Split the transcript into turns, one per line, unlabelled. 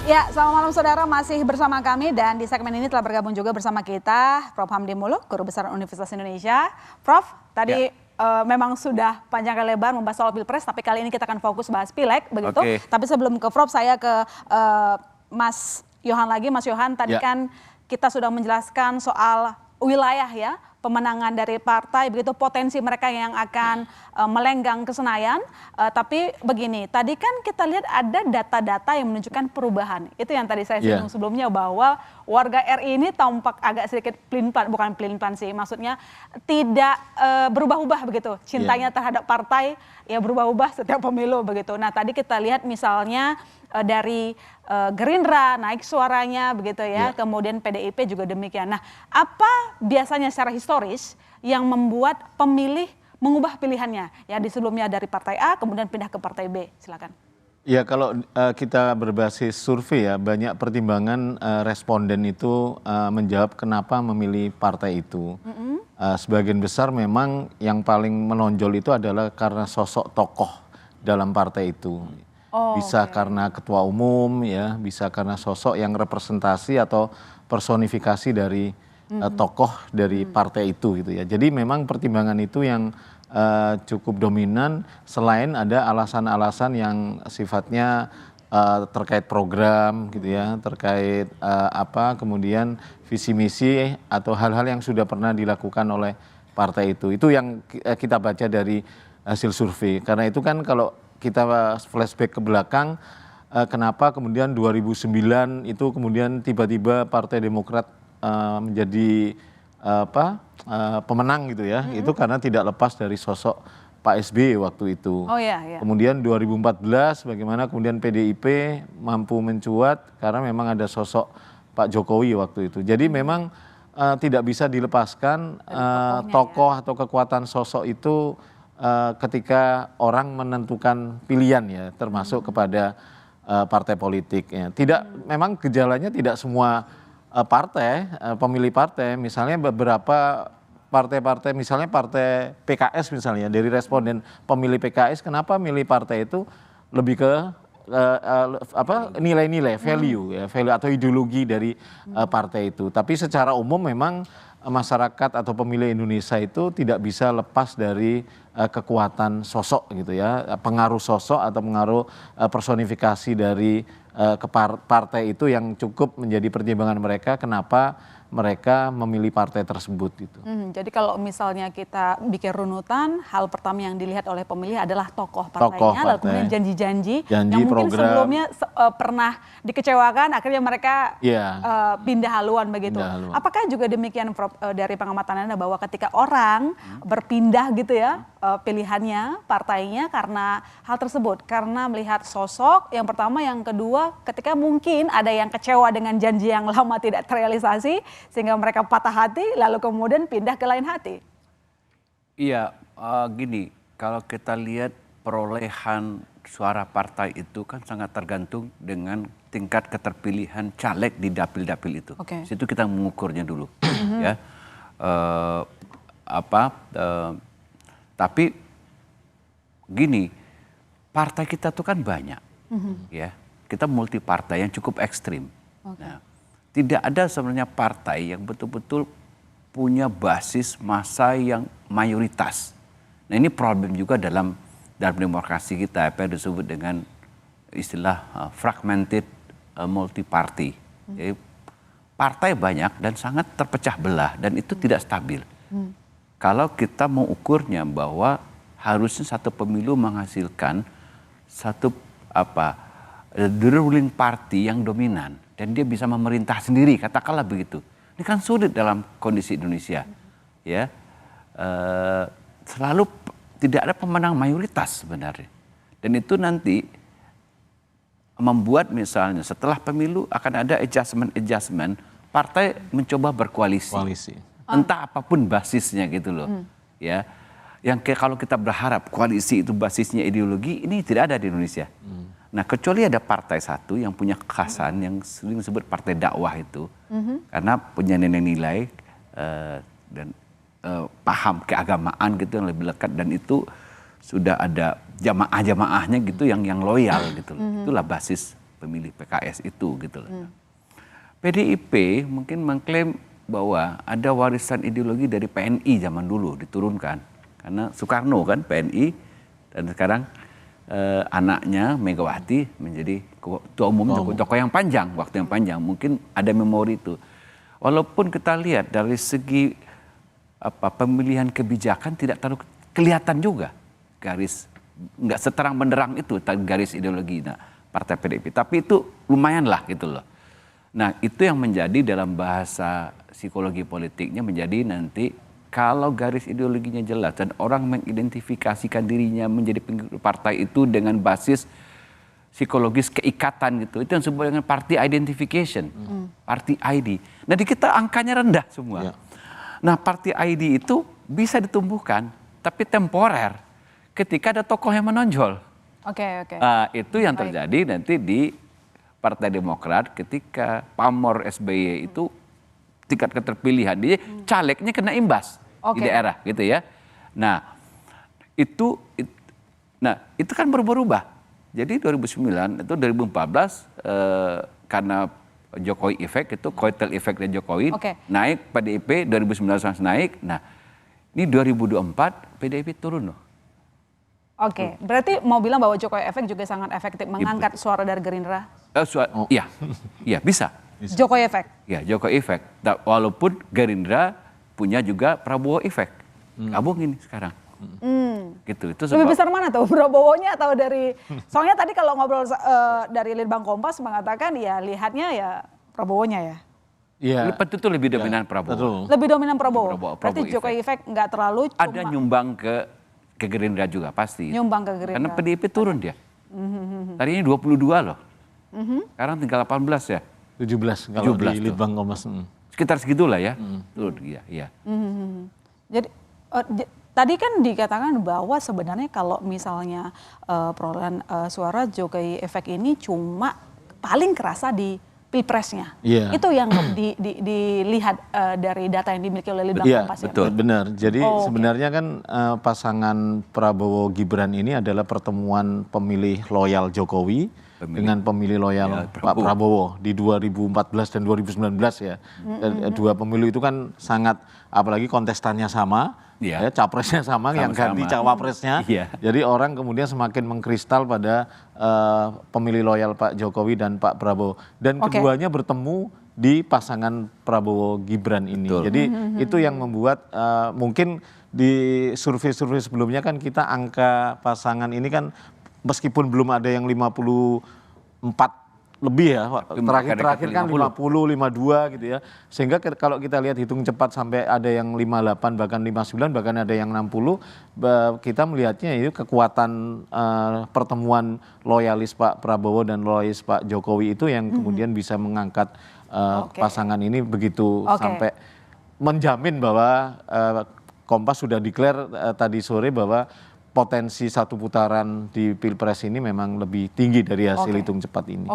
Ya, selamat malam saudara, masih bersama kami dan di segmen ini telah bergabung juga bersama kita Prof. Hamdi Muluk, Guru Besar Universitas Indonesia. Prof, tadi memang sudah panjang kali lebar membahas soal Pilpres, tapi kali ini kita akan fokus bahas Pileg, begitu. Tapi sebelum ke Prof, saya ke Mas Yohan lagi. Mas Yohan, tadi kan kita sudah menjelaskan soal wilayah ya, pemenangan dari partai, begitu potensi mereka yang akan melenggang ke Senayan. Tapi begini, tadi kan kita lihat ada data-data yang menunjukkan perubahan. Itu yang tadi saya singgung sebelumnya, bahwa warga RI ini tampak agak sedikit pelin-pelan, bukan pelin-pelan sih, maksudnya tidak berubah-ubah begitu. Cintanya terhadap partai ya berubah-ubah setiap pemilu begitu. Nah tadi kita lihat misalnya dari Gerindra naik suaranya begitu ya, kemudian PDIP juga demikian. Nah, apa biasanya secara historis yang membuat pemilih mengubah pilihannya? Ya di sebelumnya dari partai A kemudian pindah ke partai B, silakan.
Ya kalau kita berbasis survei ya, banyak pertimbangan responden itu menjawab kenapa memilih partai itu. Sebagian besar memang yang paling menonjol itu adalah karena sosok tokoh dalam partai itu. Bisa karena ketua umum ya, bisa karena sosok yang representasi atau personifikasi dari tokoh dari partai itu gitu ya. Jadi memang pertimbangan itu yang cukup dominan, selain ada alasan-alasan yang sifatnya terkait program gitu ya, terkait kemudian visi misi atau hal-hal yang sudah pernah dilakukan oleh partai itu. Itu yang kita baca dari hasil survei. Karena itu kan kalau kita flashback ke belakang, kenapa kemudian 2009 itu kemudian tiba-tiba Partai Demokrat menjadi pemenang gitu ya, itu karena tidak lepas dari sosok Pak SBY waktu itu. Kemudian 2014 bagaimana kemudian PDIP mampu mencuat karena memang ada sosok Pak Jokowi waktu itu. Jadi memang tidak bisa dilepaskan tokoh atau kekuatan sosok itu ketika orang menentukan pilihan ya, termasuk kepada partai politik ya. Memang gejalanya tidak semua partai, pemilih partai, misalnya beberapa partai-partai, misalnya partai PKS misalnya, dari responden pemilih PKS, kenapa milih partai itu lebih ke nilai-nilai, value ya, value atau ideologi dari partai itu. Tapi secara umum memang masyarakat atau pemilih Indonesia itu tidak bisa lepas dari kekuatan sosok gitu ya, pengaruh sosok atau pengaruh personifikasi dari partai itu yang cukup menjadi pertimbangan mereka kenapa mereka memilih partai tersebut gitu.
Jadi kalau misalnya kita bikin runutan, hal pertama yang dilihat oleh pemilih adalah tokoh partainya, lalu kemudian janji-janji yang mungkin sebelumnya pernah dikecewakan, akhirnya mereka pindah haluan begitu. Apakah juga demikian Prof, dari pengamatan Anda bahwa ketika orang berpindah gitu ya pilihannya, partainya karena hal tersebut, karena melihat sosok yang pertama, yang kedua ketika mungkin ada yang kecewa dengan janji yang lama tidak terrealisasi, sehingga mereka patah hati, lalu kemudian pindah ke lain hati.
Iya, gini, kalau kita lihat perolehan suara partai itu kan sangat tergantung dengan tingkat keterpilihan caleg di dapil-dapil itu. Situ kita mengukurnya dulu, ya. Tapi gini, partai kita tuh kan banyak, ya. Kita multi partai yang cukup ekstrim. Nah, tidak ada sebenarnya partai yang betul-betul punya basis massa yang mayoritas. Nah ini problem juga dalam demokrasi kita, apa yang disebut dengan istilah fragmented multi party. Jadi partai banyak dan sangat terpecah belah dan itu tidak stabil. Kalau kita mau ukurnya bahwa harusnya satu pemilu menghasilkan satu the ruling party yang dominan dan dia bisa memerintah sendiri, katakanlah begitu. Ini kan sulit dalam kondisi Indonesia, ya. Selalu tidak ada pemenang mayoritas sebenarnya. Dan itu nanti membuat misalnya setelah pemilu akan ada adjustment, partai mencoba berkoalisi. Entah apapun basisnya gitu loh, ya. Yang kalau kita berharap koalisi itu basisnya ideologi, ini tidak ada di Indonesia. Nah kecuali ada partai satu yang punya kekhasan yang sering disebut partai dakwah itu, karena punya nilai-nilai dan paham keagamaan gitu yang lebih lekat, dan itu sudah ada jamaah-jamaahnya gitu yang loyal gitu. Itulah basis pemilih PKS itu gitu loh. PDIP mungkin mengklaim bahwa ada warisan ideologi dari PNI zaman dulu diturunkan. Karena Soekarno kan PNI, dan sekarang anaknya Megawati menjadi ketua umum, tokoh yang panjang, waktu yang panjang. Mungkin ada memori itu. Walaupun kita lihat dari segi pemilihan kebijakan tidak terlalu kelihatan juga garis, nggak seterang benderang itu garis ideologi partai PDIP. Tapi itu lumayan lah gitu loh. Nah itu yang menjadi dalam bahasa psikologi politiknya menjadi nanti kalau garis ideologinya jelas dan orang mengidentifikasikan dirinya menjadi pengikut partai itu dengan basis psikologis keikatan gitu. Itu yang disebut dengan party identification, party ID. Nah di kita angkanya rendah semua. Nah party ID itu bisa ditumbuhkan tapi temporer ketika ada tokoh yang menonjol.
Oke.
Itu yang terjadi nanti di Partai Demokrat ketika pamor SBY itu tingkat keterpilihan dia calegnya kena imbas di daerah gitu ya. Nah itu kan berubah. Jadi 2009 itu 2014 karena Jokowi efek itu koitel efek dari Jokowi naik, PDIP 2019 naik. Nah ini 2024 PDIP turun loh.
Oke, berarti mau bilang bahwa Jokowi efek juga sangat efektif mengangkat suara dari Gerindra? Iya bisa. Jokowi efek?
Ya Jokowi efek. Walaupun Gerindra punya juga Prabowo efek. Gabung ini sekarang. Gitu. Itu
lebih besar mana tuh Prabowo-nya atau dari? Soalnya tadi kalau ngobrol dari Litbang Kompas mengatakan ya lihatnya ya Prabowo-nya ya.
Iya.
Itu lebih dominan Prabowo.
Lebih dominan Prabowo. Berarti Jokowi efek nggak terlalu.
Ada nyumbang ke Gerindra juga pasti.
Nyumbang ke Gerindra.
Karena PDIP turun dia. Tadinya 22 loh. Sekarang tinggal 18 ya.
17 kalau di Litbang Kompas.
Sekitar segitulah ya. Turun ya.
Jadi tadi kan dikatakan bahwa sebenarnya kalau misalnya perolehan suara Jokowi efek ini cuma paling kerasa di Pilpresnya. Itu yang dilihat dari data yang dimiliki oleh Litbang Kompas.
Iya, betul. Benar. Jadi sebenarnya kan pasangan Prabowo Gibran ini adalah pertemuan pemilih loyal Jokowi dengan pemilih loyal Pak Prabowo di 2014 dan 2019 ya. Dua pemilu itu kan sangat, apalagi kontestannya sama. Ya, capresnya sama, yang ganti cawapresnya. Jadi orang kemudian semakin mengkristal pada pemilih loyal Pak Jokowi dan Pak Prabowo. Dan keduanya bertemu di pasangan Prabowo Gibran ini. Jadi itu yang membuat mungkin di survei-survei sebelumnya kan kita angka pasangan ini kan meskipun belum ada yang 54 lebih ya, terakhir kan 50, 52 gitu ya. Sehingga kalau kita lihat hitung cepat sampai ada yang 58 bahkan 59 bahkan ada yang 60, kita melihatnya itu kekuatan pertemuan loyalis Pak Prabowo dan loyalis Pak Jokowi itu yang kemudian bisa mengangkat pasangan ini begitu sampai menjamin bahwa Kompas sudah declare tadi sore bahwa potensi satu putaran di Pilpres ini memang lebih tinggi dari hasil hitung cepat ini.